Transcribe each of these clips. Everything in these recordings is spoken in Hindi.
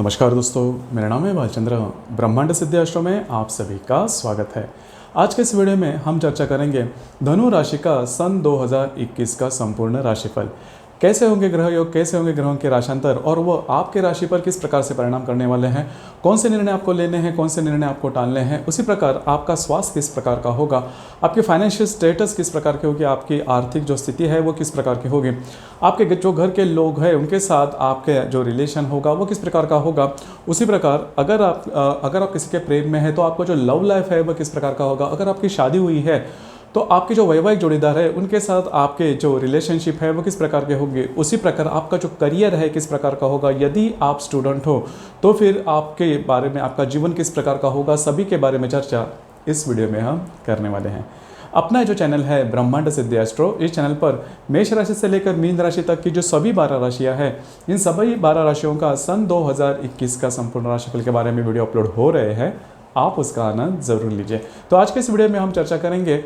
नमस्कार दोस्तों, मेरा नाम है भालचंद्र। ब्रह्मांड सिद्धि आश्रम में आप सभी का स्वागत है। आज के इस वीडियो में हम चर्चा करेंगे धनु राशि का सन 2021 का संपूर्ण राशिफल। कैसे होंगे ग्रह योग, कैसे होंगे ग्रहों के राशांतर और वो आपके राशि पर किस प्रकार से परिणाम करने वाले हैं, कौन से निर्णय आपको लेने हैं, कौन से निर्णय आपको टालने हैं। उसी प्रकार आपका स्वास्थ्य किस प्रकार का होगा, आपके फाइनेंशियल स्टेटस किस प्रकार की होगी, आपकी आर्थिक जो स्थिति है वो किस प्रकार की होगी, आपके जो घर के लोग हैं उनके साथ आपके जो रिलेशन होगा वो किस प्रकार का होगा। उसी प्रकार अगर आप किसी के प्रेम में है तो आपका जो लव लाइफ है वो किस प्रकार का होगा। अगर आपकी शादी हुई है तो आपके जो वैवाहिक जोड़ीदार है उनके साथ आपके जो रिलेशनशिप है वो किस प्रकार के होंगे। उसी प्रकार आपका जो करियर है किस प्रकार का होगा। यदि आप स्टूडेंट हो तो फिर आपके बारे में आपका जीवन किस प्रकार का होगा, सभी के बारे में चर्चा इस वीडियो में हम करने वाले हैं। अपना जो चैनल है ब्रह्मांड सिद्धि एस्ट्रो, इस चैनल पर मेष राशि से लेकर मीन राशि तक की जो सभी 12 राशियां हैं, इन सभी 12 राशियों का सन 2021 का संपूर्ण राशिफल के बारे में वीडियो अपलोड हो रहे हैं। आप उसका आनंद जरूर लीजिए। तो आज के इस वीडियो में हम चर्चा करेंगे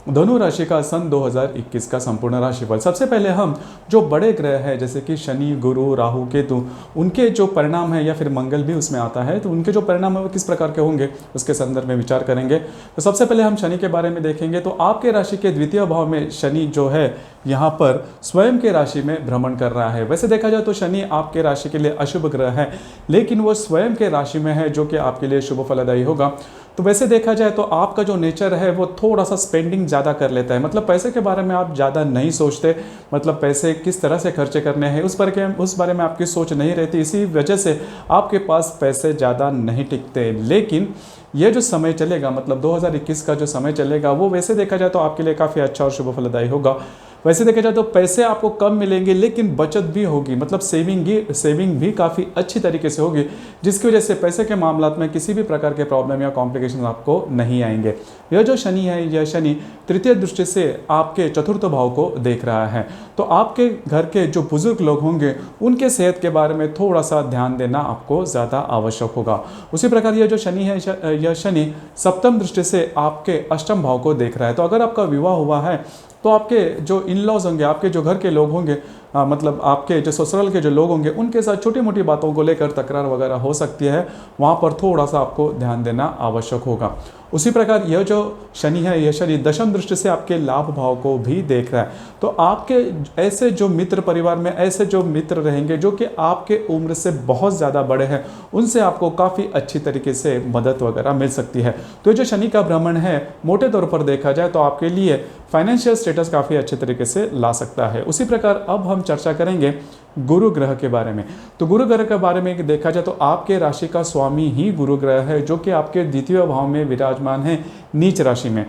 धनु राशि का सन 2021 का संपूर्ण राशिफल। सबसे पहले हम जो बड़े ग्रह हैं जैसे कि शनि, गुरु, राहु, केतु, उनके जो परिणाम है, या फिर मंगल भी उसमें आता है, तो उनके जो परिणाम है वो किस प्रकार के होंगे उसके संदर्भ में विचार करेंगे। तो सबसे पहले हम शनि के बारे में देखेंगे। तो आपके राशि के द्वितीय भाव में शनि जो है यहाँ पर स्वयं के राशि में भ्रमण कर रहा है। वैसे देखा जाए तो शनि आपके राशि के लिए अशुभ ग्रह है, लेकिन वो स्वयं के राशि में है जो कि आपके लिए शुभ फलदायी होगा। तो वैसे देखा जाए तो आपका जो नेचर है वो थोड़ा सा स्पेंडिंग ज़्यादा कर लेता है, मतलब पैसे के बारे में आप ज़्यादा नहीं सोचते, मतलब पैसे किस तरह से खर्चे करने हैं उस बारे में आपकी सोच नहीं रहती। इसी वजह से आपके पास पैसे ज़्यादा नहीं टिकते। लेकिन ये जो समय चलेगा, मतलब 2021 का जो समय चलेगा, वो वैसे देखा जाए तो आपके लिए काफ़ी अच्छा और शुभ फलदायी होगा। वैसे देखा जाए तो पैसे आपको कम मिलेंगे, लेकिन बचत भी होगी, मतलब सेविंग भी काफ़ी अच्छी तरीके से होगी, जिसकी वजह से पैसे के मामला में किसी भी प्रकार के प्रॉब्लम या कॉम्प्लिकेशन आपको नहीं आएंगे। यह जो शनि है, यह शनि तृतीय दृष्टि से आपके चतुर्थ भाव को देख रहा है। तो आपके घर के जो बुजुर्ग लोग होंगे उनके सेहत के बारे में थोड़ा सा ध्यान देना आपको ज़्यादा आवश्यक होगा। उसी प्रकार यह जो शनि है, यह शनि सप्तम दृष्टि से आपके अष्टम भाव को देख रहा है। तो अगर आपका विवाह हुआ है तो आपके जो इन-लॉज होंगे, आपके जो घर के लोग होंगे, मतलब आपके जो ससुराल के जो लोग होंगे, उनके साथ छोटी मोटी बातों को लेकर तकरार वगैरह हो सकती है। वहाँ पर थोड़ा सा आपको ध्यान देना आवश्यक होगा। उसी प्रकार यह जो शनि है, यह शनि दशम दृष्टि से आपके लाभ भाव को भी देख रहा है। तो आपके ऐसे जो मित्र, परिवार में ऐसे जो मित्र रहेंगे जो कि आपके उम्र से बहुत ज़्यादा बड़े हैं, उनसे आपको काफ़ी अच्छी तरीके से मदद वगैरह मिल सकती है। तो जो शनि का भ्रमण है, मोटे तौर पर देखा जाए तो आपके लिए फाइनेंशियल स्टेटस काफ़ी अच्छे तरीके से ला सकता है। उसी प्रकार अब हम चर्चा करेंगे गुरु ग्रह के बारे में। तो गुरु ग्रह के बारे में देखा जाए तो आपके राशि का स्वामी ही गुरु ग्रह है, जो कि आपके द्वितीय भाव में विराजमान है, नीच राशि में।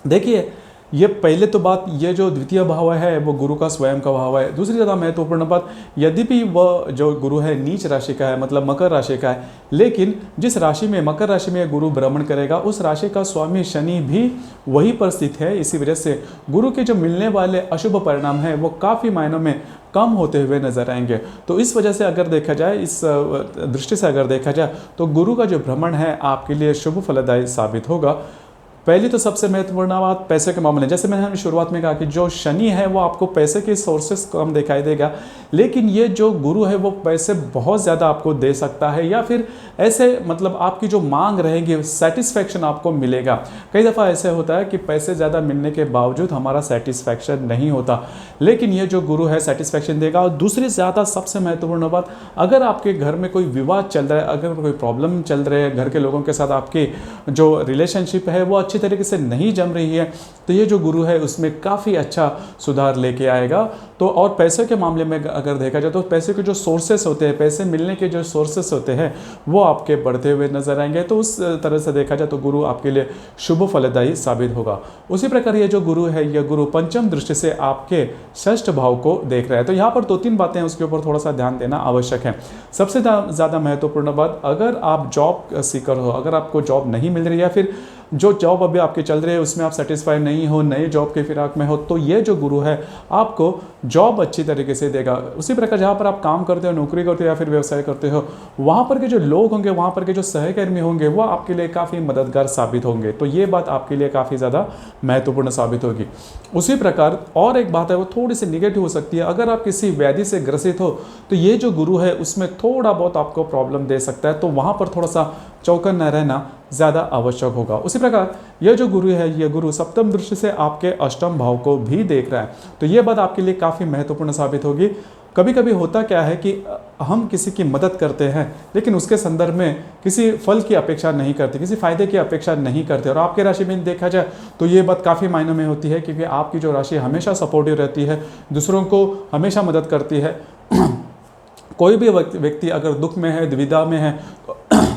देखिए, ये पहले तो बात, ये जो द्वितीय भाव है वो गुरु का स्वयं का भाव है। दूसरी ज़्यादा महत्वपूर्ण बात, यद्यपि वह जो गुरु है नीच राशि का है, मतलब मकर राशि का है, लेकिन जिस राशि में, मकर राशि में गुरु भ्रमण करेगा, उस राशि का स्वामी शनि भी वहीं पर स्थित है। इसी वजह से गुरु के जो मिलने वाले अशुभ परिणाम हैं वो काफ़ी मायनों में कम होते हुए नजर आएंगे। तो इस वजह से अगर देखा जाए, इस दृष्टि से अगर देखा जाए तो गुरु का जो भ्रमण है आपके लिए शुभ फलदायी साबित होगा। पहली तो सबसे महत्वपूर्ण बात पैसे के मामले में, जैसे मैंने शुरुआत में कहा कि जो शनि है वो आपको पैसे के सोर्सेस कम दिखाई देगा, लेकिन ये जो गुरु है वो पैसे बहुत ज़्यादा आपको दे सकता है, या फिर ऐसे मतलब आपकी जो मांग रहेगी सेटिस्फैक्शन आपको मिलेगा। कई दफ़ा ऐसे होता है कि पैसे ज़्यादा मिलने के बावजूद हमारा सेटिस्फैक्शन नहीं होता, लेकिन ये जो गुरु है सेटिस्फैक्शन देगा। और दूसरी ज़्यादा सबसे महत्वपूर्ण बात, अगर आपके घर में कोई विवाद चल रहा है, अगर कोई प्रॉब्लम चल रही है, घर के लोगों के साथ आपकी जो रिलेशनशिप है वो अच्छी तरीके से नहीं जम रही है, तो ये जो गुरु है उसमें काफ़ी अच्छा सुधार लेके आएगा। तो और पैसे के मामले में अगर देखा जाए तो पैसे के जो सोर्सेस होते हैं, पैसे मिलने के जो सोर्सेस होते हैं वो आपके बढ़ते हुए नजर आएंगे। तो उस तरह से देखा जाए तो गुरु आपके लिए शुभ फलदायी साबित होगा। उसी प्रकार ये जो गुरु है, यह गुरु पंचम दृष्टि से आपके षष्ठ भाव को देख रहा है। तो यहाँ पर 2-3 बातें हैं, उसके ऊपर थोड़ा सा ध्यान देना आवश्यक है। सबसे ज़्यादा महत्वपूर्ण बात, अगर आप जॉब सीकर हो, अगर आपको जॉब नहीं मिल रही, या फिर जो जॉब अभी आपकी चल रही है उसमें आप सेटिस्फाई नहीं हो, नए जॉब के फिराक में हो, तो ये जो गुरु है आपको जॉब अच्छी तरीके से देगा। उसी प्रकार जहाँ पर आप काम करते हो, नौकरी करते हो या फिर व्यवसाय करते हो, वहाँ पर के जो लोग होंगे, वहाँ पर के जो सहकर्मी होंगे, वो आपके लिए काफ़ी मददगार साबित होंगे। तो ये बात आपके लिए काफ़ी ज़्यादा महत्वपूर्ण साबित होगी। उसी प्रकार और एक बात है, वो थोड़ी सी निगेटिव हो सकती है। अगर आप किसी व्याधि से ग्रसित हो तो ये जो गुरु है उसमें थोड़ा बहुत आपको प्रॉब्लम दे सकता है, तो वहाँ पर थोड़ा सा चौकन न रहना ज़्यादा आवश्यक होगा। उसी प्रकार यह जो गुरु है, यह गुरु सप्तम दृष्टि से आपके अष्टम भाव को भी देख रहा है, तो ये बात आपके लिए काफ़ी महत्वपूर्ण साबित होगी। कभी कभी होता क्या है कि हम किसी की मदद करते हैं लेकिन उसके संदर्भ में किसी फल की अपेक्षा नहीं करते, किसी फायदे की अपेक्षा नहीं करते, और आपके राशि में देखा जाए तो ये बात काफ़ी मायनों में होती है, क्योंकि आपकी जो राशि हमेशा सपोर्टिव रहती है, दूसरों को हमेशा मदद करती है। कोई भी व्यक्ति अगर दुख में है, दुविधा में है,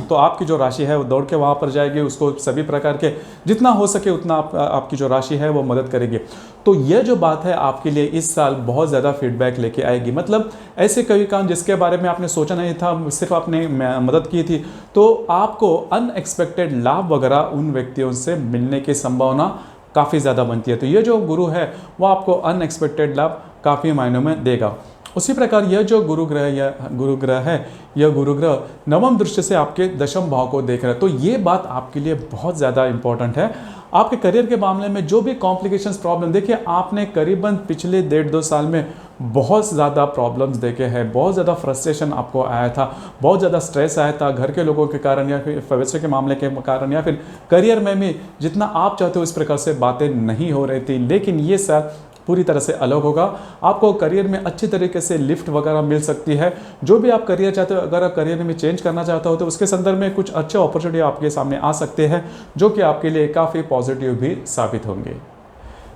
तो आपकी जो राशि है वो दौड़ के वहाँ पर जाएगी, उसको सभी प्रकार के जितना हो सके उतना आपकी जो राशि है वो मदद करेगी। तो ये जो बात है आपके लिए इस साल बहुत ज़्यादा फीडबैक लेके आएगी। मतलब ऐसे कई काम जिसके बारे में आपने सोचा नहीं था, सिर्फ आपने मदद की थी, तो आपको अनएक्सपेक्टेड लाभ वगैरह उन व्यक्तियों से मिलने की संभावना काफ़ी ज़्यादा बनती है। तो ये जो गुरु है वो आपको अनएक्सपेक्टेड लाभ काफ़ी मायनों में देगा। उसी प्रकार यह जो गुरु ग्रह है, यह गुरु ग्रह नवम दृष्टि से आपके दशम भाव को देख रहा है। तो ये बात आपके लिए बहुत ज़्यादा इंपॉर्टेंट है। आपके करियर के मामले में जो भी कॉम्प्लिकेशंस प्रॉब्लम, देखिए आपने करीबन पिछले 1.5-2 साल में बहुत ज़्यादा प्रॉब्लम्स देखे हैं, बहुत ज़्यादा फ्रस्ट्रेशन आपको आया था, बहुत ज़्यादा स्ट्रेस आया था घर के लोगों के कारण या फिर व्यवसाय के मामले के कारण, या फिर करियर में भी जितना आप चाहते हो इस प्रकार से बातें नहीं हो रही थी। लेकिन ये साल पूरी तरह से अलग होगा। आपको करियर में अच्छी तरीके से लिफ्ट वगैरह मिल सकती है। जो भी आप करियर चाहते हो, अगर आप करियर में चेंज करना चाहते हो तो उसके संदर्भ में कुछ अच्छे अपॉर्चुनिटी आपके सामने आ सकते हैं, जो कि आपके लिए काफ़ी पॉजिटिव भी साबित होंगे।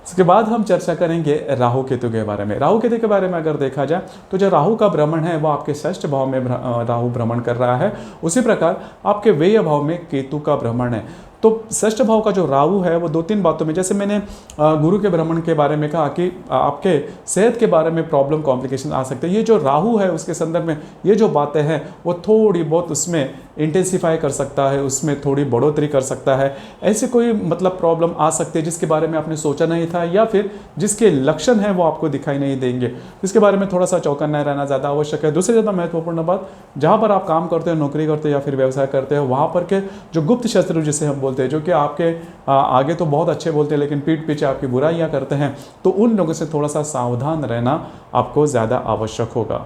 इसके बाद हम चर्चा करेंगे राहु केतु के बारे में। राहु केतु के बारे में अगर देखा जाए तो जो राहु का भ्रमण है वो आपके षष्ठ भाव में राहु भ्रमण कर रहा है। उसी प्रकार आपके व्यय भाव में केतु का भ्रमण है। तो षष्ठ भाव का जो राहु है वो 2-3 बातों में, जैसे मैंने गुरु के भ्रमण के बारे में कहा कि आपके सेहत के बारे में प्रॉब्लम कॉम्प्लिकेशन आ सकते हैं, ये जो राहु है उसके संदर्भ में ये जो बातें हैं वो थोड़ी बहुत उसमें इंटेंसिफाई कर सकता है, उसमें थोड़ी बढ़ोतरी कर सकता है। ऐसे कोई मतलब प्रॉब्लम आ सकती है जिसके बारे में आपने सोचा नहीं था, या फिर जिसके लक्षण हैं वो आपको दिखाई नहीं देंगे, इसके बारे में थोड़ा सा चौकन्ना रहना ज़्यादा आवश्यक है। दूसरी ज़्यादा महत्वपूर्ण बात, जहाँ पर आप काम करते हो, नौकरी करते हो या फिर व्यवसाय करते हो, वहाँ पर के जो गुप्त शत्रु जिसे हम बोलते हैं, जो कि आपके आगे तो बहुत अच्छे बोलते हैं लेकिन पीठ पीछे आपकी बुराइयां करते हैं, तो उन लोगों से थोड़ा सा सावधान रहना आपको ज़्यादा आवश्यक होगा।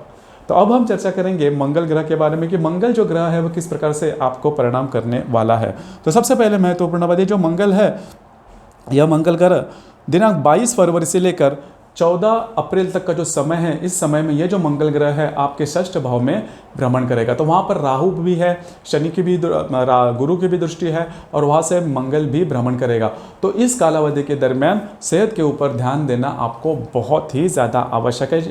तो अब हम चर्चा करेंगे मंगल ग्रह के बारे में कि मंगल जो ग्रह है वो किस प्रकार से आपको परिणाम करने वाला है। तो सबसे पहले महत्वपूर्ण बात, ये जो मंगल है, यह मंगल ग्रह दिनांक 22 फरवरी से लेकर 14 अप्रैल तक का जो समय है, इस समय में ये जो मंगल ग्रह है आपके षष्ठ भाव में भ्रमण करेगा। तो वहाँ पर राहु भी है, शनि की भी, गुरु की भी दृष्टि है, और वहाँ से मंगल भी भ्रमण करेगा। तो इस कालावधि के दरमियान सेहत के ऊपर ध्यान देना आपको बहुत ही ज़्यादा आवश्यक है।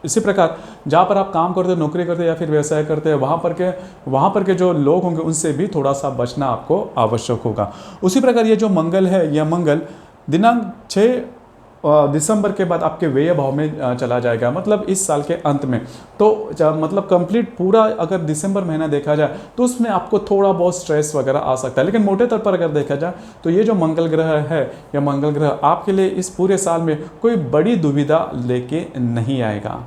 इसी प्रकार जहाँ पर आप काम करते हो, नौकरी करते हो या फिर व्यवसाय करते हैं, वहाँ पर के जो लोग होंगे उनसे भी थोड़ा सा बचना आपको आवश्यक होगा। उसी प्रकार ये जो मंगल है, यह मंगल दिनांक 6 दिसंबर के बाद आपके व्यय भाव में चला जाएगा, मतलब इस साल के अंत में। तो मतलब कंप्लीट पूरा अगर दिसंबर महीना देखा जाए तो उसमें आपको थोड़ा बहुत स्ट्रेस वगैरह आ सकता है, लेकिन मोटे तौर पर अगर देखा जाए तो ये जो मंगल ग्रह है, या मंगल ग्रह आपके लिए इस पूरे साल में कोई बड़ी दुविधा लेके नहीं आएगा।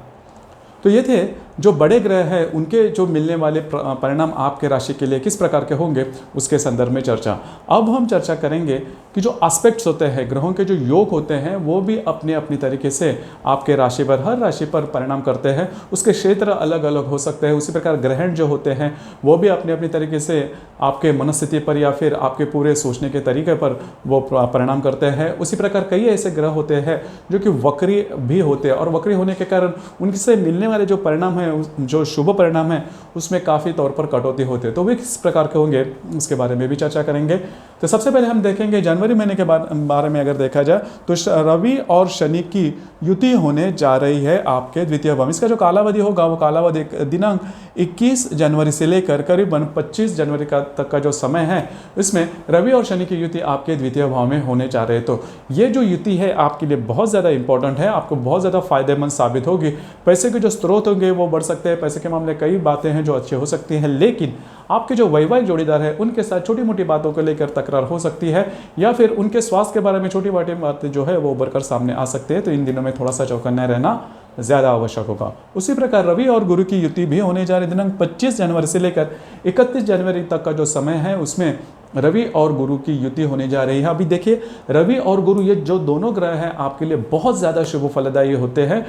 तो ये थे जो बड़े ग्रह हैं, उनके जो मिलने वाले परिणाम आपके राशि के लिए किस प्रकार के होंगे उसके संदर्भ में चर्चा। अब हम चर्चा करेंगे कि जो एस्पेक्ट्स होते हैं, ग्रहों के जो योग होते हैं, वो भी अपने अपनी तरीके से आपके राशि पर, हर राशि पर परिणाम करते हैं। उसके क्षेत्र अलग अलग हो सकते हैं। उसी प्रकार ग्रहण जो होते हैं वो भी अपने अपनी तरीके से आपके मनस्थिति पर या फिर आपके पूरे सोचने के तरीके पर वो परिणाम करते हैं। उसी प्रकार कई ऐसे ग्रह होते हैं जो कि वक्री भी होते हैं, और वक्री होने के कारण उनसे मिलने वाले जो परिणाम है, जो शुभ परिणाम है, उसमें काफ़ी तौर पर कटौती होती है। तो वे किस प्रकार के होंगे उसके बारे में भी चर्चा करेंगे। तो सबसे पहले हम देखेंगे जनवरी महीने के बारे में अगर देखा जाए तो रवि और शनि की युति होने जा रही है आपके द्वितीय भाव। इसका जो कालावधि होगा वो कालावधि दिनांक 21 जनवरी से लेकर करीबन 25 जनवरी तक का जो समय है, इसमें रवि और शनि की युति आपके द्वितीय भाव में होने जा रहे हैं। तो ये जो युति है आपके लिए बहुत ज़्यादा इंपॉर्टेंट है, आपको बहुत ज़्यादा फायदेमंद साबित होगी। पैसे के जो स्रोत होंगे वो बढ़ सकते हैं, पैसे के मामले कई बातें हैं जो अच्छी हो सकती हैं, लेकिन आपके जो वैवाहिक जोड़ीदार है उनके साथ छोटी मोटी बातों को लेकर तकरार हो सकती है, या फिर उनके स्वास्थ्य के बारे में छोटी मोटी बातें जो है वो उभर कर सामने आ सकते हैं। तो इन दिनों में थोड़ा सा चौकन्ना रहना ज़्यादा आवश्यक होगा। उसी प्रकार रवि और गुरु की युति भी होने जा रही है। दिनांक 25 जनवरी से लेकर 31 जनवरी तक का जो समय है उसमें रवि और गुरु की युति होने जा रही है। अभी देखिए, रवि और गुरु ये जो दोनों ग्रह हैं आपके लिए बहुत ज़्यादा शुभ फलदायी होते हैं,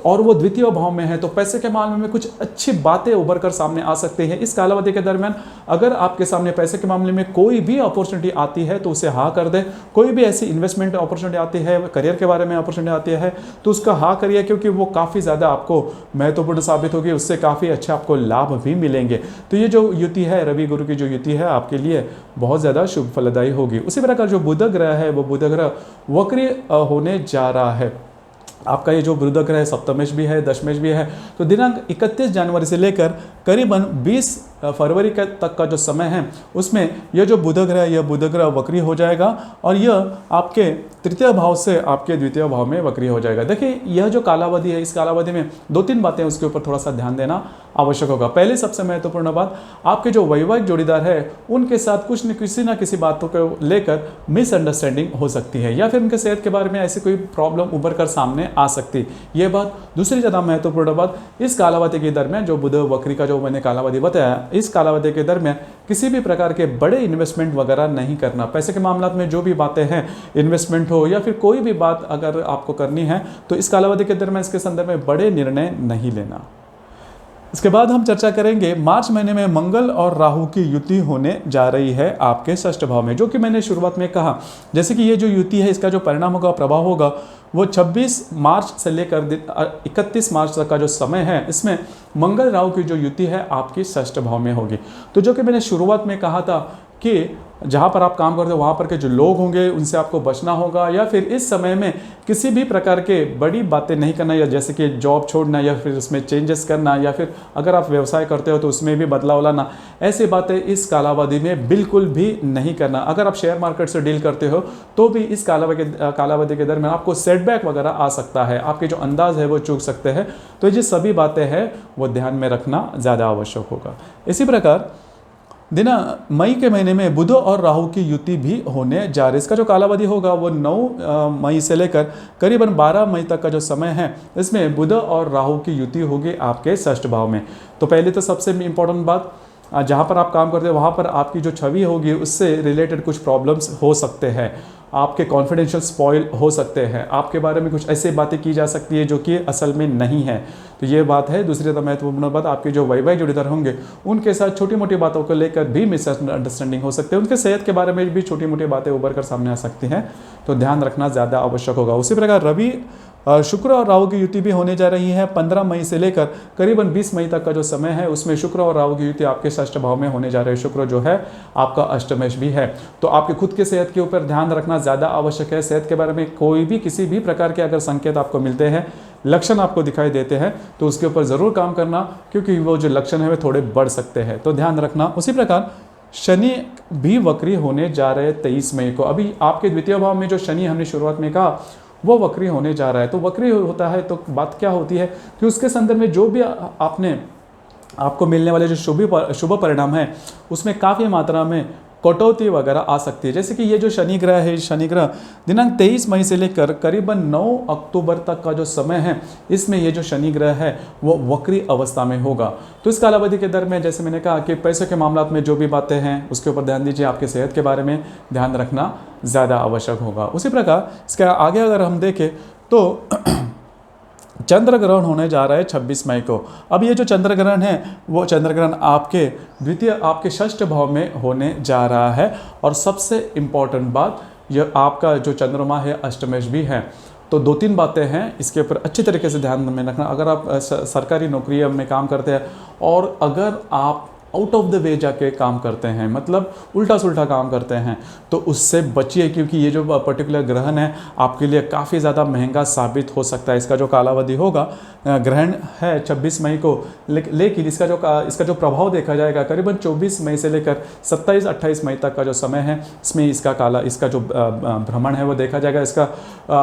और वो द्वितीय भाव में है, तो पैसे के मामले में कुछ अच्छी बातें उभर कर सामने आ सकती हैं। इस कालावधि के दरमियान अगर आपके सामने पैसे के मामले में कोई भी अपॉर्चुनिटी आती है तो उसे हाँ कर दे। कोई भी ऐसी इन्वेस्टमेंट अपॉर्चुनिटी आती है, करियर के बारे में अपॉर्चुनिटी आती है, तो उसका हाँ करिए, क्योंकि वो काफ़ी ज़्यादा आपको महत्वपूर्ण साबित होगी, उससे काफ़ी अच्छे आपको लाभ भी मिलेंगे। तो ये जो युति है, रवि गुरु की जो युति है आपके लिए बहुत ज़्यादा शुभ फलदायी होगी। उसी प्रकार जो बुध ग्रह है वो बुध ग्रह वक्री होने जा रहा है। आपका ये जो बुध ग्रह सप्तमेश भी है, दशमेश भी है, तो दिनांक 31 जनवरी से लेकर करीबन 20 फरवरी तक का जो समय है उसमें यह जो बुध ग्रह, यह बुध ग्रह वक्री हो जाएगा, और यह आपके तृतीय भाव से आपके द्वितीय भाव में वक्री हो जाएगा। देखिए, यह जो कालावधि है, इस कालावधि में 2-3 बातें उसके ऊपर थोड़ा सा ध्यान देना आवश्यक होगा। पहले सबसे महत्वपूर्ण बात, आपके जो वैवाहिक जोड़ीदार है उनके साथ किसी ना किसी बातों को लेकर मिसअंडरस्टैंडिंग हो सकती है, या फिर उनके सेहत के बारे में ऐसी कोई प्रॉब्लम उभर कर सामने आ सकती। ये बात। दूसरी ज़्यादा महत्वपूर्ण बात, इस कालावधि के दरमियान जो बुध वक्री का जो मैंने कालावधि बताया, इस कालावधि के दरमियान किसी भी प्रकार के बड़े इन्वेस्टमेंट वगैरह नहीं करना। पैसे के मामला में जो भी बातें हैं, इन्वेस्टमेंट हो या फिर कोई भी बात अगर आपको करनी है, तो इस कालावधि के दरमियान इसके संदर्भ में बड़े निर्णय नहीं लेना। इसके बाद हम चर्चा करेंगे मार्च महीने में मंगल और राहु की युति होने जा रही है आपके षष्ठ भाव में, जो कि मैंने शुरुआत में कहा, जैसे कि ये जो युति है इसका जो परिणाम होगा, प्रभाव होगा, वो 26 मार्च से लेकर 31 मार्च तक का जो समय है इसमें मंगल राहु की जो युति है आपकी षष्ठ भाव में होगी। तो जो कि मैंने शुरुआत में कहा था कि जहाँ पर आप काम करते हो वहाँ पर के जो लोग होंगे उनसे आपको बचना होगा, या फिर इस समय में किसी भी प्रकार के बड़ी बातें नहीं करना, या जैसे कि जॉब छोड़ना या फिर उसमें चेंजेस करना, या फिर अगर आप व्यवसाय करते हो तो उसमें भी बदलाव लाना, ऐसी बातें इस कालावधि में बिल्कुल भी नहीं करना। अगर आप शेयर मार्केट से डील करते हो तो भी इस कालावधि के दरमियान आपको सेटबैक वगैरह आ सकता है, आपके जो अंदाज है वो चूक सकते हैं। तो ये सभी बातें हैं वो ध्यान में रखना ज़्यादा आवश्यक होगा। इसी प्रकार मई के महीने में बुध और राहु की युति भी होने जा रही है। इसका जो कालावधि होगा वो 9 मई से लेकर करीबन 12 मई तक का जो समय है इसमें बुध और राहु की युति होगी आपके षष्ठ भाव में। तो पहले तो सबसे इम्पोर्टेंट बात, जहाँ पर आप काम करते हैं वहाँ पर आपकी जो छवि होगी उससे रिलेटेड कुछ प्रॉब्लम्स हो सकते हैं, आपके कॉन्फिडेंशियल स्पॉइल हो सकते हैं, आपके बारे में कुछ ऐसी बातें की जा सकती है जो कि असल में नहीं है। तो ये बात है। दूसरी महत्वपूर्ण बात, आपके जो वैवाहिक जोड़ीदार होंगे उनके साथ छोटी मोटी बातों को लेकर भी मिसअंडरस्टैंडिंग हो सकते हैं, उनके सेहत के बारे में भी छोटी मोटी बातें उभर कर सामने आ सकती हैं, तो ध्यान रखना ज़्यादा आवश्यक होगा। उसी प्रकार रवि शुक्र और राहु की युति भी होने जा रही है 15 मई से लेकर करीबन 20 मई तक का जो समय है उसमें शुक्र और राहु की युति आपके षष्ठ भाव में होने जा रहे हैं। शुक्र जो है आपका अष्टमेश भी है, तो आपके खुद के सेहत के ऊपर ध्यान रखना ज़्यादा आवश्यक है। सेहत के बारे में कोई भी किसी भी प्रकार के अगर संकेत आपको मिलते हैं, लक्षण आपको दिखाई देते हैं, तो उसके ऊपर ज़रूर काम करना, क्योंकि वो जो लक्षण है वे थोड़े बढ़ सकते हैं, तो ध्यान रखना। उसी प्रकार शनि भी वक्री होने जा रहे हैं 23 मई को। अभी आपके द्वितीय भाव में जो शनि हमने शुरुआत में कहा वो वक्री होने जा रहा है। तो वक्री होता है तो बात क्या होती है कि उसके संदर्भ में जो भी आपको मिलने वाले जो शुभ परिणाम है उसमें काफ़ी मात्रा में कटौती वगैरह आ सकती है। जैसे कि ये जो शनि ग्रह है, शनि ग्रह दिनांक 23 मई से लेकर करीबन 9 अक्टूबर तक का जो समय है इसमें ये जो शनि ग्रह है वो वक्री अवस्था में होगा। तो इस कालावधि के दरमियान जैसे मैंने कहा कि पैसों के मामलों में जो भी बातें हैं उसके ऊपर ध्यान दीजिए, आपके सेहत के बारे में ध्यान रखना ज़्यादा आवश्यक होगा। उसी प्रकार इसके आगे अगर हम देखें तो चंद्र ग्रहण होने जा रहा है 26 मई को। अब ये जो चंद्र ग्रहण है वो चंद्र ग्रहण आपके षष्ठ भाव में होने जा रहा है, और सबसे इम्पॉर्टेंट बात ये आपका जो चंद्रमा है अष्टमेश भी है। तो 2-3 बातें हैं इसके ऊपर अच्छी तरीके से ध्यान में रखना। अगर आप सरकारी नौकरी में काम करते हैं और अगर आप आउट ऑफ द वे जाके काम करते हैं, मतलब उल्टा सुल्टा काम करते हैं, तो उससे बचिए, क्योंकि ये जो पर्टिकुलर ग्रहण है आपके लिए काफ़ी ज़्यादा महंगा साबित हो सकता है। इसका जो कालावधि होगा, ग्रहण है 26 मई को, लेकिन इसका जो प्रभाव देखा जाएगा करीबन 24 मई से लेकर 27-28 मई तक का जो समय है, इसमें इसका जो भ्रमण है वो देखा जाएगा,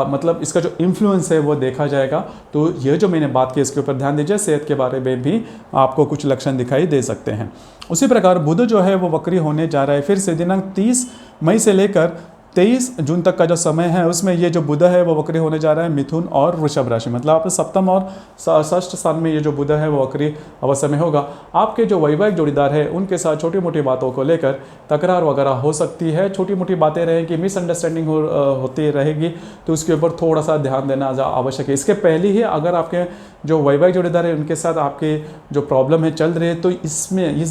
मतलब इसका जो इन्फ्लुएंस है वो देखा जाएगा। तो ये जो मैंने बात की इसके ऊपर ध्यान दीजिए। सेहत के बारे में भी आपको कुछ लक्षण दिखाई दे सकते हैं। उसी प्रकार बुध जो है वो वक्री होने जा रहा है फिर से दिनांक 30 मई से लेकर 23 जून तक का जो समय है उसमें ये जो बुध है वो वक्री होने जा रहा है मिथुन और वृषभ राशि, मतलब आपके सप्तम और षष्ठ स्थान में ये जो बुध है वो वक्री अवस्था में होगा। आपके जो वैवाहिक जोड़ीदार है उनके साथ छोटी मोटी बातों को लेकर तकरार वगैरह हो सकती है, छोटी मोटी बातें रहेंगी, मिसअंडरस्टैंडिंग होती रहेगी, तो उसके ऊपर थोड़ा सा ध्यान देना आवश्यक है। इसके पहले ही अगर आपके जो वैवाहिक जोड़ीदार है उनके साथ आपके जो प्रॉब्लम है चल रही है, तो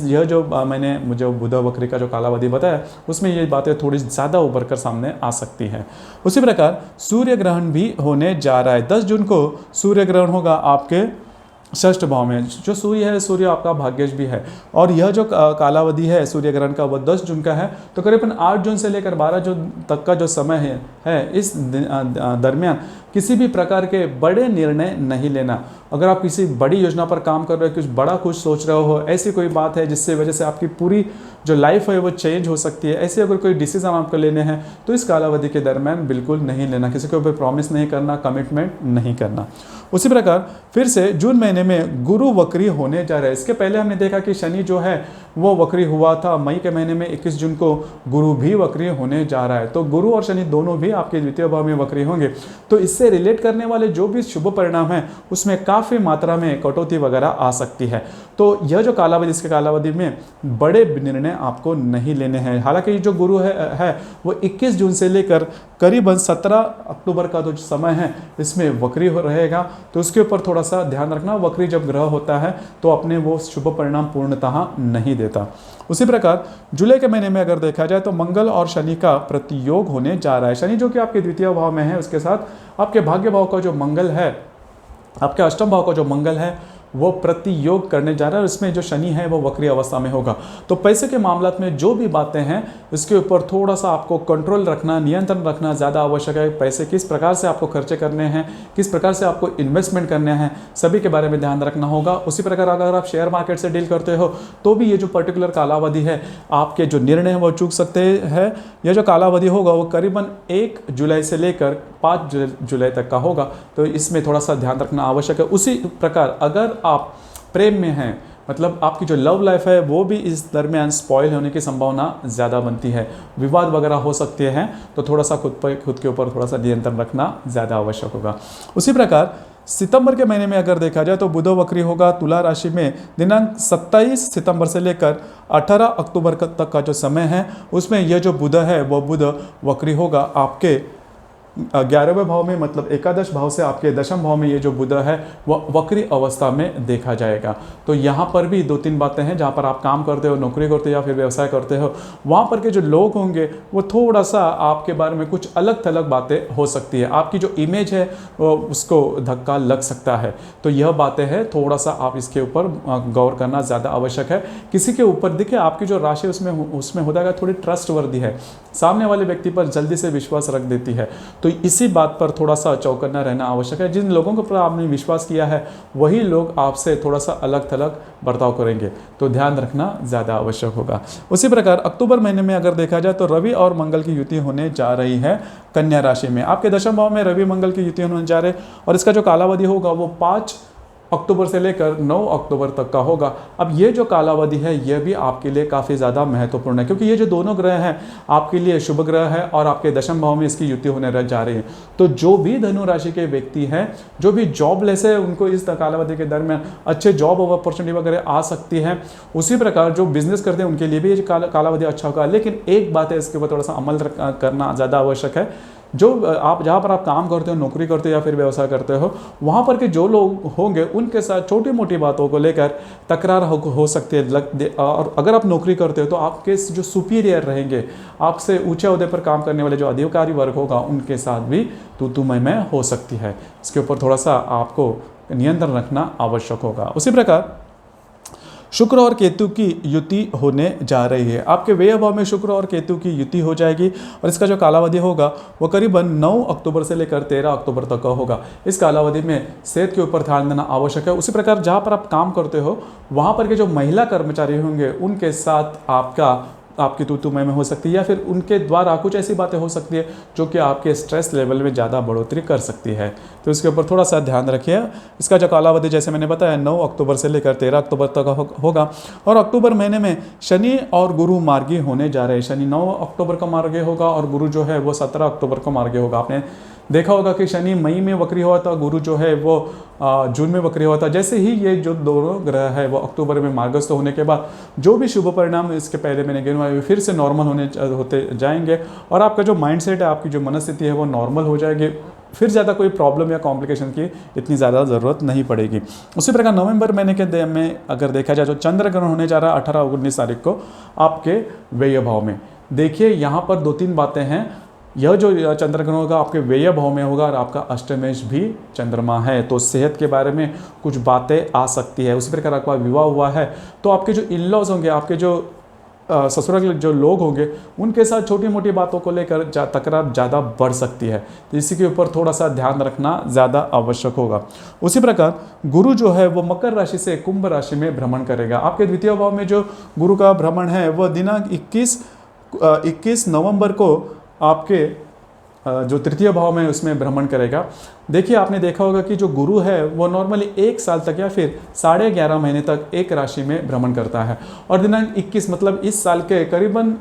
यह जो मैंने मुझे बुध वक्री का जो कालावधि बताया उसमें ये बातें थोड़ी ज़्यादा उभर कर सामने आ सकती है। उसी प्रकार सूर्य ग्रहण भी होने जा रहा है। 10 जून को सूर्य ग्रहण होगा आपके षष्ठ भाव में। जो सूर्य है, सूर्य आपका भाग्यश भी है, और यह जो कालावधि है सूर्य ग्रहण का वो 10 जून का है। तो करीबन 8 जून से लेकर 12 जून तक का जो समय है इस दरमियान किसी भी प्रकार के बड़े निर्णय नहीं लेना। अगर आप किसी बड़ी योजना पर काम कर रहे हो, कुछ बड़ा कुछ सोच रहे हो, ऐसी कोई बात है जिससे वजह से आपकी पूरी जो लाइफ है वो चेंज हो सकती है, ऐसे अगर कोई डिसीजन आपको लेने हैं तो इस कालावधि के दरमियान बिल्कुल नहीं लेना, किसी को भी प्रॉमिस नहीं करना, कमिटमेंट नहीं करना। उसी प्रकार फिर से जून महीने में गुरु वक्री होने जा रहा है। इसके पहले हमने देखा कि शनि जो है वो वक्री हुआ था मई के महीने में 21 जून को गुरु भी वक्री होने जा रहा है। तो गुरु और शनि दोनों भी आपके द्वितीय भाव में वक्री होंगे, तो इससे रिलेट करने वाले जो भी शुभ परिणाम है उसमें काफ़ी मात्रा में कटौती वगैरह आ सकती है। तो यह जो कालावधि, इसके कालावधि में बड़े निर्णय आपको नहीं लेने हैं। हालांकि जो गुरु है वो 21 जून से लेकर करीबन 17 अक्टूबर का जो समय है इसमें वक्री हो रहेगा, तो उसके ऊपर थोड़ा सा ध्यान रखना। वक्री जब ग्रह होता है तो अपने वो शुभ परिणाम पूर्णतः नहीं देता। उसी प्रकार जुलाई के महीने में अगर देखा जाए तो मंगल और शनि का प्रतियोग होने जा रहा है। शनि जो कि आपके द्वितीय भाव में है, उसके साथ आपके भाग्य भाव का जो मंगल है, आपके अष्टम भाव का जो मंगल है वो प्रतियोग करने जा रहा है। इसमें जो शनि है वो वक्री अवस्था में होगा। तो पैसे के मामला में जो भी बातें हैं इसके ऊपर थोड़ा सा आपको कंट्रोल रखना, नियंत्रण रखना ज़्यादा आवश्यक है। पैसे किस प्रकार से आपको खर्चे करने हैं, किस प्रकार से आपको इन्वेस्टमेंट करने हैं, सभी के बारे में ध्यान रखना होगा। उसी प्रकार अगर आप शेयर मार्केट से डील करते हो तो भी ये जो पर्टिकुलर कालावधि है आपके जो निर्णय हैं वो चूक सकते हैं। यह जो कालावधि होगा वो करीबन 1 जुलाई से लेकर 5 जुलाई तक का होगा, तो इसमें थोड़ा सा ध्यान रखना आवश्यक है। उसी प्रकार अगर आप प्रेम में हैं, मतलब आपकी जो लव लाइफ है वो भी इस दरमियान स्पॉइल होने की संभावना ज़्यादा बनती है, विवाद वगैरह हो सकते हैं, तो थोड़ा सा खुद के ऊपर थोड़ा सा नियंत्रण रखना ज़्यादा आवश्यक होगा। उसी प्रकार सितंबर के महीने में अगर देखा जाए तो बुध वक्री होगा तुला राशि में दिनांक 27 सितंबर से लेकर 18 अक्टूबर तक का जो समय है उसमें यह जो बुध है वो बुध वक्री होगा आपके 11वें भाव में, मतलब एकादश भाव से आपके दशम भाव में ये जो बुध है वह वक्री अवस्था में देखा जाएगा। तो यहाँ पर भी 2-3 बातें हैं। जहाँ पर आप काम करते हो, नौकरी करते हो या फिर व्यवसाय करते हो, वहाँ पर के जो लोग होंगे वो थोड़ा सा आपके बारे में कुछ अलग थलग बातें हो सकती है। आपकी जो इमेज है उसको धक्का लग सकता है। तो यह बातें हैं, थोड़ा सा आप इसके ऊपर गौर करना ज़्यादा आवश्यक है। किसी के ऊपर देखिए आपकी जो राशि उसमें होता है थोड़ी ट्रस्टवर्दी है, सामने वाले व्यक्ति पर जल्दी से विश्वास रख देती है, तो इसी बात पर थोड़ा सा चौकन्ना रहना आवश्यक है। जिन लोगों के ऊपर आपने विश्वास किया है वही लोग आपसे थोड़ा सा अलग थलग बर्ताव करेंगे, तो ध्यान रखना ज़्यादा आवश्यक होगा। उसी प्रकार अक्टूबर महीने में अगर देखा जाए तो रवि और मंगल की युति होने जा रही है कन्या राशि में। आपके दशम भाव में रवि मंगल की युति होने जा रहे हैं और इसका जो कालावधि होगा वो 5 अक्टूबर से लेकर 9 अक्टूबर तक का होगा। अब ये जो कालावधि है यह भी आपके लिए काफ़ी ज़्यादा महत्वपूर्ण है, क्योंकि ये जो दोनों ग्रह हैं आपके लिए शुभ ग्रह है और आपके दशम भाव में इसकी युति होने जा रही है। तो जो भी धनु राशि के व्यक्ति हैं, जो भी जॉबलेस है, उनको इस कालावधि के दरमियान अच्छे जॉब अपॉर्चुनिटी वगैरह आ सकती है। उसी प्रकार जो बिजनेस करते हैं उनके लिए भी ये कालावधि अच्छा होगा। लेकिन एक बात है, इसके ऊपर थोड़ा सा अमल करना ज़्यादा आवश्यक है। जो आप जहाँ पर आप काम करते हो, नौकरी करते हो या फिर व्यवसाय करते हो, वहाँ पर के जो लोग होंगे उनके साथ छोटी मोटी बातों को लेकर तकरार हो सकती है। और अगर आप नौकरी करते हो तो आपके जो सुपीरियर रहेंगे, आपसे ऊंचे ओहदे पर काम करने वाले जो अधिकारी वर्ग होगा, उनके साथ भी तू मैं हो सकती है। इसके ऊपर थोड़ा सा आपको नियंत्रण रखना आवश्यक होगा। उसी प्रकार शुक्र और केतु की युति होने जा रही है। आपके व्यय भाव में शुक्र और केतु की युति हो जाएगी और इसका जो कालावधि होगा वो करीबन 9 अक्टूबर से लेकर 13 अक्टूबर तक का होगा। इस कालावधि में सेहत के ऊपर ध्यान देना आवश्यक है। उसी प्रकार जहाँ पर आप काम करते हो वहाँ पर के जो महिला कर्मचारी होंगे उनके साथ आपकी तू मैं हो सकती है या फिर उनके द्वारा कुछ ऐसी बातें हो सकती है जो कि आपके स्ट्रेस लेवल में ज़्यादा बढ़ोतरी कर सकती है, तो इसके ऊपर थोड़ा सा ध्यान रखिए। इसका जो कालावधि जैसे मैंने बताया 9 अक्टूबर से लेकर 13 अक्टूबर तक होगा और अक्टूबर महीने में शनि और गुरु मार्गी होने जा रहे हैं। शनि 9 अक्टूबर का मार्गी होगा और गुरु जो है वो 17 अक्टूबर को मार्गी होगा। आपने देखा होगा कि शनि मई में वक्री हुआ था, गुरु जो है वो जून में वक्री हुआ था। जैसे ही ये जो दोनों ग्रह है वो अक्टूबर में मार्गस्थ होने के बाद जो भी शुभ परिणाम इसके पहले मैंने गिनवाए फिर से नॉर्मल होते जाएंगे और आपका जो माइंडसेट है, आपकी जो मनस्थिति है वो नॉर्मल हो जाएगी। फिर ज़्यादा कोई प्रॉब्लम या कॉम्प्लिकेशन की इतनी ज़्यादा ज़रूरत नहीं पड़ेगी। उसी प्रकार नवंबर महीने के में अगर देखा जाए तो चंद्र ग्रहण होने जा रहा है 18 और 19 तारीख को आपके व्यय भाव में। देखिए यहाँ पर 2-3 बातें हैं। यह जो चंद्र ग्रहण होगा आपके व्यय भाव में होगा और आपका अष्टमेश भी चंद्रमा है, तो सेहत के बारे में कुछ बातें आ सकती है। उसी प्रकार आपका विवाह हुआ है तो आपके जो इन-लॉज होंगे, आपके जो ससुराल के जो लोग होंगे उनके साथ छोटी मोटी बातों को लेकर तकरार ज़्यादा बढ़ सकती है, तो इसी के ऊपर थोड़ा सा ध्यान रखना ज़्यादा आवश्यक होगा। उसी प्रकार गुरु जो है वो मकर राशि से कुंभ राशि में भ्रमण करेगा। आपके द्वितीय भाव में जो गुरु का भ्रमण है वह दिनांक 21 नवंबर को आपके जो तृतीय भाव में उसमें भ्रमण करेगा। देखिए आपने देखा होगा कि जो गुरु है वो नॉर्मली 1 साल तक या फिर 11.5 महीने तक एक राशि में भ्रमण करता है और दिनांक 21 मतलब इस साल के करीबन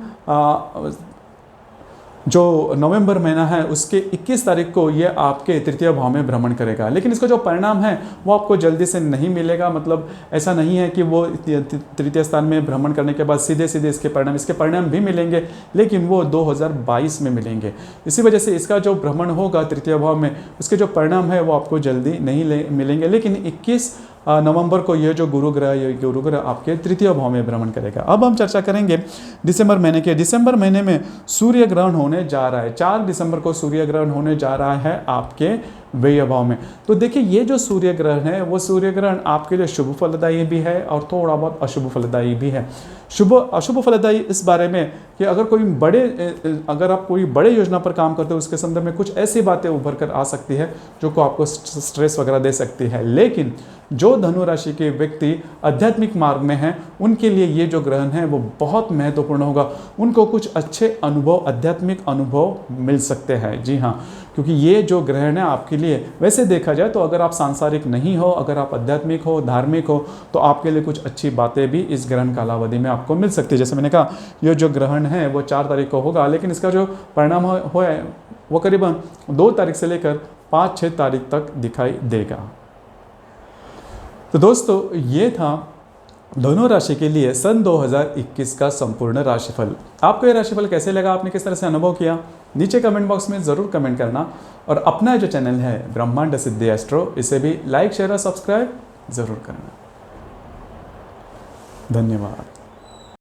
जो नवंबर महीना है उसके 21 तारीख को ये आपके तृतीय भाव में भ्रमण करेगा। लेकिन इसका जो परिणाम है वो आपको जल्दी से नहीं मिलेगा। मतलब ऐसा नहीं है कि वो तृतीय स्थान में भ्रमण करने के बाद सीधे इसके परिणाम भी मिलेंगे, लेकिन वो 2022 में मिलेंगे। इसी वजह से इसका जो भ्रमण होगा तृतीय भाव में उसके जो परिणाम है वो आपको जल्दी नहीं मिलेंगे। लेकिन 21 नवंबर को यह जो गुरु ग्रह आपके तृतीय भाव में भ्रमण करेगा। अब हम चर्चा करेंगे दिसंबर महीने के। दिसंबर महीने में सूर्य ग्रहण होने जा रहा है। 4 दिसंबर को सूर्य ग्रहण होने जा रहा है आपके व्यय भाव में। तो देखिए ये जो सूर्य ग्रहण है वो सूर्य ग्रहण आपके लिए शुभ फलदायी भी है और थोड़ा बहुत अशुभ फलदायी भी है। शुभ अशुभ फलदायी इस बारे में कि अगर आप कोई बड़े योजना पर काम करते हो उसके संदर्भ में कुछ ऐसी बातें उभर कर आ सकती है जो को आपको स्ट्रेस वगैरह दे सकती है। लेकिन जो धनु राशि के व्यक्ति आध्यात्मिक मार्ग में हैं उनके लिए ये जो ग्रहण है वो बहुत महत्वपूर्ण होगा। उनको कुछ अच्छे अनुभव, आध्यात्मिक अनुभव मिल सकते हैं। जी हाँ, क्योंकि ये जो ग्रहण है आपके लिए, वैसे देखा जाए तो अगर आप सांसारिक नहीं हो, अगर आप आध्यात्मिक हो, धार्मिक हो, तो आपके लिए कुछ अच्छी बातें भी इस ग्रहण कालावधि में आपको मिल सकती है। जैसे मैंने कहा ये जो ग्रहण है वो 4 तारीख को होगा, लेकिन इसका जो परिणाम है वो करीबन 2 तारीख से लेकर 5-6 तारीख तक दिखाई देगा। तो दोस्तों ये था धनु राशि के लिए सन 2021 का संपूर्ण राशिफल। आपको ये राशिफल कैसे लगा, आपने किस तरह से अनुभव किया, नीचे कमेंट बॉक्स में ज़रूर कमेंट करना। और अपना जो चैनल है ब्रह्मांड सिद्धि एस्ट्रो, इसे भी लाइक शेयर और सब्सक्राइब ज़रूर करना। धन्यवाद।